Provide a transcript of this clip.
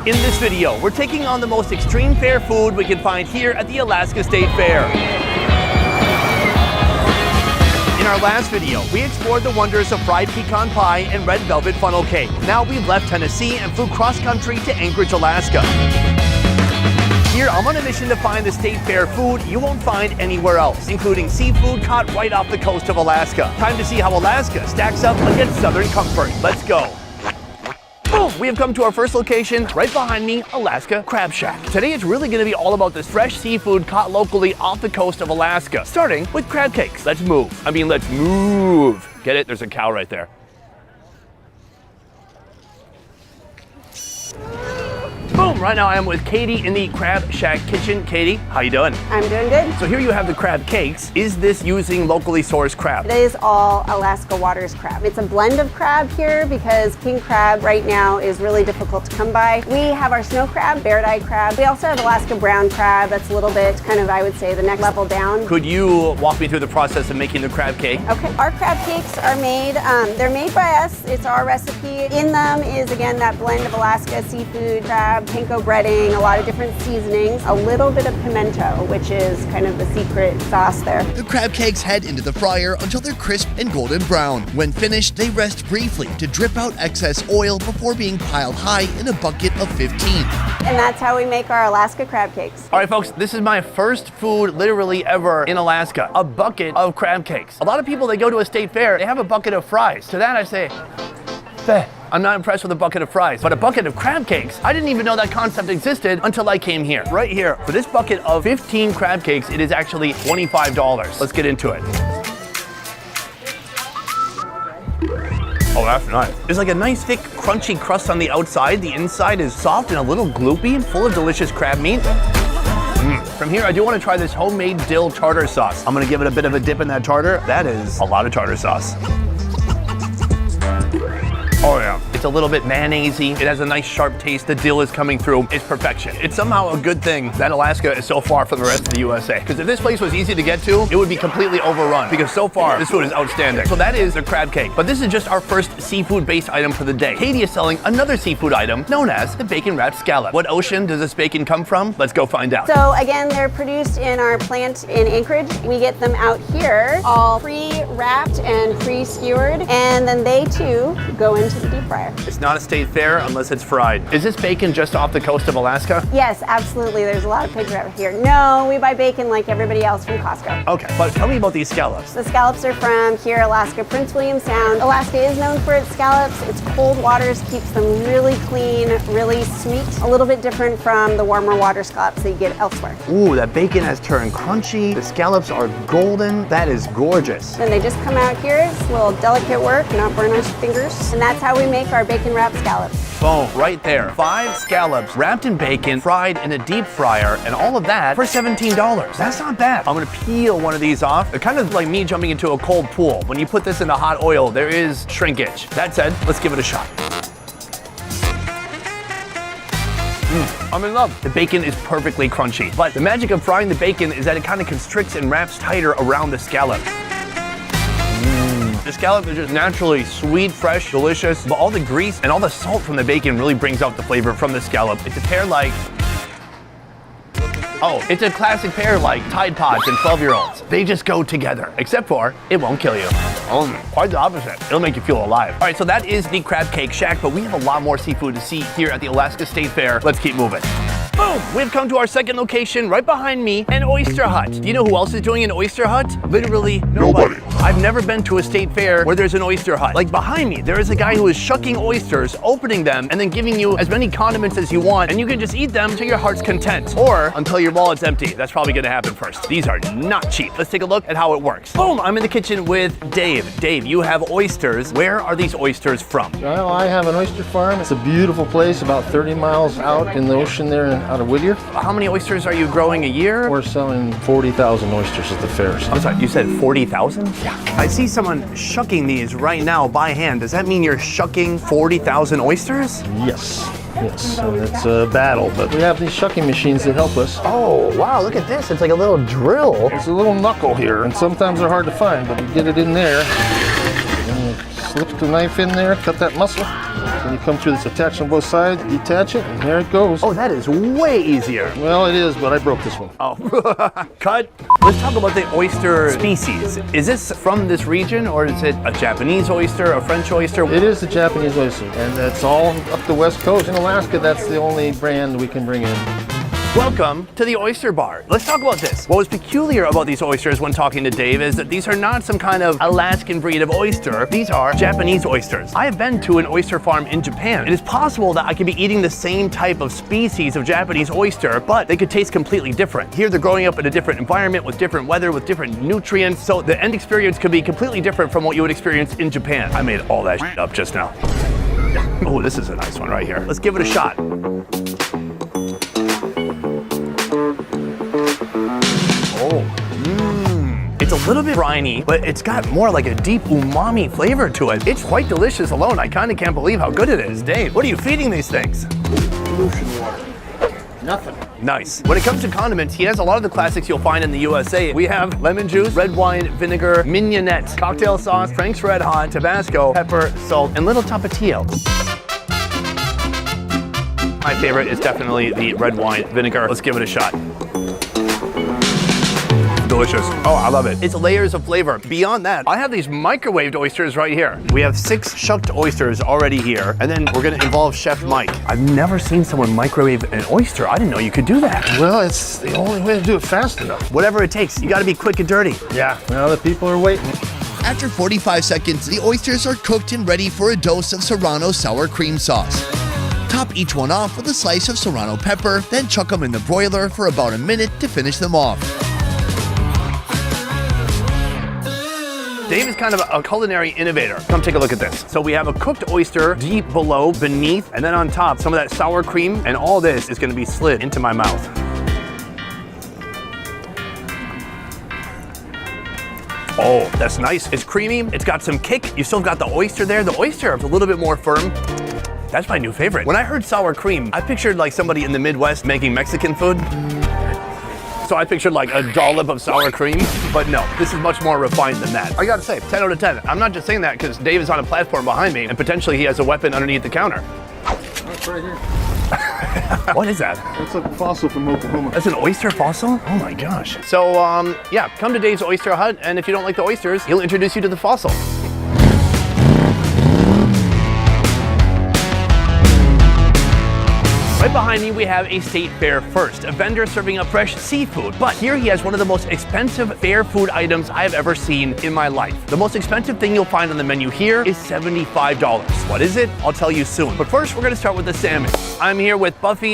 In this video, we're taking on the most extreme fare food we can find here at the Alaska State Fair. In our last video, we explored the wonders of fried pecan pie and red velvet funnel cake. Now we've left Tennessee and flew cross-country to Anchorage, Alaska. Here, I'm on a mission to find the State Fair food you won't find anywhere else, including seafood caught right off the coast of Alaska. Time to see how Alaska stacks up against Southern comfort. Let's go. Boom! We have come to our first location, right behind me, Alaska Crab Shack. Today it's really going to be all about this fresh seafood caught locally off the coast of Alaska, starting with crab cakes. Let's move. Let's move. Get it? There's a cow right there. Boom! Right now I am with Katie in the Crab Shack kitchen. Katie, how you doing? I'm doing good. So here you have the crab cakes. Is this using locally sourced crab? It is all Alaska Waters crab. It's a blend of crab here because king crab right now is really difficult to come by. We have our snow crab, barred-eye crab. We also have Alaska brown crab. That's a little bit kind of, I would say, the next level down. Could you walk me through the process of making the crab cake? Okay. Our crab cakes are made, they're made by us. It's our recipe. In them is, again, that blend of Alaska seafood, crab, panko breading, a lot of different seasonings, a little bit of pimento, which is kind of the secret sauce there. The crab cakes head into the fryer until they're crisp and golden brown. When finished, they rest briefly to drip out excess oil before being piled high in a bucket of 15. And that's how we make our Alaska crab cakes. All right, folks, this is my first food literally ever in Alaska, a bucket of crab cakes. A lot of people, they go to a state fair, they have a bucket of fries. To that I say, "Bleh." I'm not impressed with a bucket of fries, but a bucket of crab cakes, I didn't even know that concept existed until I came here. Right here, for this bucket of 15 crab cakes, it is actually $25. Let's get into it. Oh, that's nice. There's like a nice thick crunchy crust on the outside. The inside is soft and a little gloopy and full of delicious crab meat. From here, I do want to try this homemade dill tartar sauce. I'm gonna give it a bit of a dip in that tartar. That is a lot of tartar sauce. Oh yeah. It's a little bit mayonnaise-y. It has a nice sharp taste. The dill is coming through. It's perfection. It's somehow a good thing that Alaska is so far from the rest of the USA. Because if this place was easy to get to, it would be completely overrun. Because so far, this food is outstanding. So that is the crab cake. But this is just our first seafood-based item for the day. Katie is selling another seafood item known as the bacon wrapped scallop. What ocean does this bacon come from? Let's go find out. So again, they're produced in our plant in Anchorage. We get them out here, all pre-wrapped and pre-skewered. And then they too go into the deep fryer. It's not a state fair unless it's fried. Is this bacon just off the coast of Alaska? Yes, absolutely. There's a lot of pigs out here. No, we buy bacon like everybody else from Costco. Okay, but tell me about these scallops. The scallops are from here, Alaska, Prince William Sound. Alaska is known for its scallops. Its cold waters keeps them really clean, really sweet. A little bit different from the warmer water scallops that you get elsewhere. Ooh, that bacon has turned crunchy. The scallops are golden. That is gorgeous. Then they just come out here. It's a little delicate work, not burn our fingers. And that's how we make our bacon wrapped scallops. Boom, right there. 5 scallops wrapped in bacon, fried in a deep fryer, and all of that for $17. That's not bad. I'm gonna peel one of these off. It's kind of like me jumping into a cold pool. When you put this into hot oil, there is shrinkage. That said, let's give it a shot. I'm in love. The bacon is perfectly crunchy, but the magic of frying the bacon is that it kind of constricts and wraps tighter around the scallop. The scallop is just naturally sweet, fresh, delicious, but all the grease and all the salt from the bacon really brings out the flavor from the scallop. It's a pair like... Oh, it's a classic pair like Tide Pods and 12-year-olds. They just go together, except for it won't kill you. Quite the opposite. It'll make you feel alive. All right, so that is the Crab Cake Shack, but we have a lot more seafood to see here at the Alaska State Fair. Let's keep moving. Boom! We've come to our second location right behind me, an oyster hut. Do you know who else is doing an oyster hut? Literally nobody. I've never been to a state fair where there's an oyster hut. Like behind me, there is a guy who is shucking oysters, opening them, and then giving you as many condiments as you want, and you can just eat them to your heart's content. Or until your wallet's empty. That's probably gonna happen first. These are not cheap. Let's take a look at how it works. Boom! I'm in the kitchen with Dave. Dave, you have oysters. Where are these oysters from? Well, I have an oyster farm. It's a beautiful place about 30 miles out in the ocean there out of Whittier. How many oysters are you growing a year? We're selling 40,000 oysters at the fairs. I'm sorry, you said 40,000? Yeah. I see someone shucking these right now by hand. Does that mean you're shucking 40,000 oysters? Yes. Yes, and it's a battle, but we have these shucking machines that help us. Oh, wow, look at this. It's like a little drill. It's a little knuckle here, and sometimes they're hard to find, but you get it in there, and you slip the knife in there, cut that muscle, When you come through this attachment on both sides, detach it, and there it goes. Oh, that is way easier. Well, it is, but I broke this one. Oh, cut. Let's talk about the oyster species. Is this from this region, or is it a Japanese oyster, a French oyster? It is the Japanese oyster, and that's all up the west coast. In Alaska, that's the only brand we can bring in. Welcome to the Oyster Bar. Let's talk about this. What was peculiar about these oysters when talking to Dave is that these are not some kind of Alaskan breed of oyster. These are Japanese oysters. I have been to an oyster farm in Japan. It is possible that I could be eating the same type of species of Japanese oyster, but they could taste completely different. Here they're growing up in a different environment with different weather, with different nutrients, so the end experience could be completely different from what you would experience in Japan. I made all that shit up just now. Oh, this is a nice one right here. Let's give it a shot. It's a little bit briny, but it's got more like a deep umami flavor to it. It's quite delicious alone. I kind of can't believe how good it is. Dave, what are you feeding these things? Pollution water. Nothing. Nice. When it comes to condiments, he has a lot of the classics you'll find in the USA. We have lemon juice, red wine, vinegar, mignonette, cocktail sauce, Frank's Red Hot, Tabasco, pepper, salt, and little tapatio. My favorite is definitely the red wine vinegar. Let's give it a shot. Delicious. Oh, I love it. It's layers of flavor. Beyond that, I have these microwaved oysters right here. We have 6 shucked oysters already here, and then we're gonna involve Chef Mike. I've never seen someone microwave an oyster. I didn't know you could do that. Well, it's the only way to do it fast enough. Whatever it takes, you gotta be quick and dirty. Yeah, well, the people are waiting. After 45 seconds, the oysters are cooked and ready for a dose of Serrano sour cream sauce. Top each one off with a slice of Serrano pepper, then chuck them in the broiler for about a minute to finish them off. Dave is kind of a culinary innovator. Come take a look at this. So we have a cooked oyster deep below, beneath, and then on top, some of that sour cream, and all this is gonna be slid into my mouth. Oh, that's nice. It's creamy, it's got some kick. You still got the oyster there. The oyster is a little bit more firm. That's my new favorite. When I heard sour cream, I pictured like somebody in the Midwest making Mexican food. So I pictured like a dollop of sour cream, but no, this is much more refined than that. I gotta say, 10 out of 10. I'm not just saying that because Dave is on a platform behind me and potentially he has a weapon underneath the counter. That's right here. What is that? That's a fossil from Oklahoma. That's an oyster fossil? Oh my gosh. So yeah, come to Dave's Oyster Hut, and if you don't like the oysters, he'll introduce you to the fossil. Right behind me, we have a State Fair First, a vendor serving up fresh seafood. But here he has one of the most expensive fair food items I have ever seen in my life. The most expensive thing you'll find on the menu here is $75. What is it? I'll tell you soon. But first, we're gonna start with the salmon. I'm here with Buffy